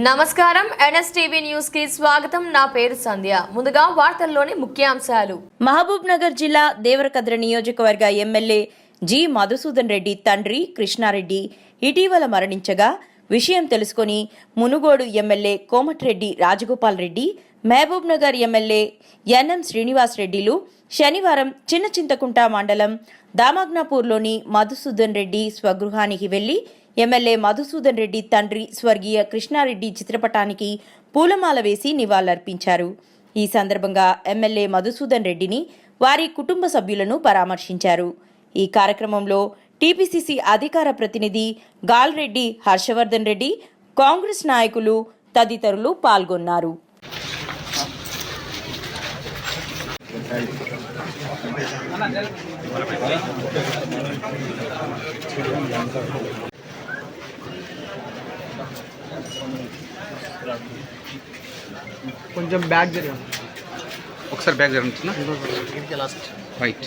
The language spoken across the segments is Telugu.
నమస్కారం ఎన్ఎస్టీవీ న్యూస్ కి స్వాగతం. నా పేరు సంధ్య. ముందుగా వార్తల్లోని ముఖ్యాంశాలు. మహబూబ్ నగర్ జిల్లా దేవరకద్ర నియోజకవర్గ ఎమ్మెల్యే జి మధుసూదన్ రెడ్డి తండ్రి కృష్ణారెడ్డి ఇటీవల మరణించగా విషయం తెలుసుకుని Munugode MLA Komatireddy Rajagopal Reddy, Mahabub Nagar MLA NM Srinivas రెడ్డిలు శనివారం చిన్న చింతకుంట మండలం దామగ్నాపూర్లోని మధుసూదన్ రెడ్డి స్వగృహానికి వెళ్లి ఎమ్మెల్యే మధుసూదన్ రెడ్డి తండ్రి స్వర్గీయ కృష్ణారెడ్డి చిత్రపటానికి పూలమాల వేసి నివాళులర్పించారు. ఈ సందర్భంగా ఎమ్మెల్యే మధుసూదన్ రెడ్డిని, వారి కుటుంబ సభ్యులను పరామర్శించారు. ఈ కార్యక్రమంలో టీపీసీసీ అధికార ప్రతినిధి గాల్రెడ్డి హర్షవర్ధన్ రెడ్డి, కాంగ్రెస్ నాయకులు తదితరులు పాల్గొన్నారు. కొంచెం బ్యాక్ జరిగా ఒకసారి బ్యాక్ జరుగుతున్నా రైట్.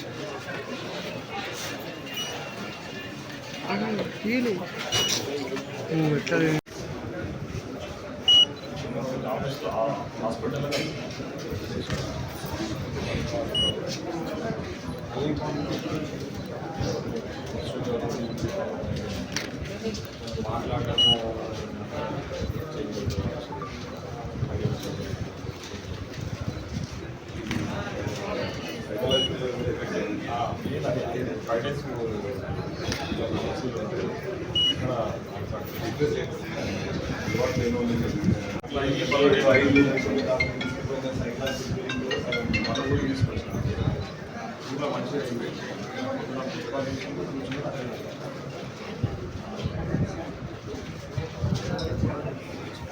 మంచిగా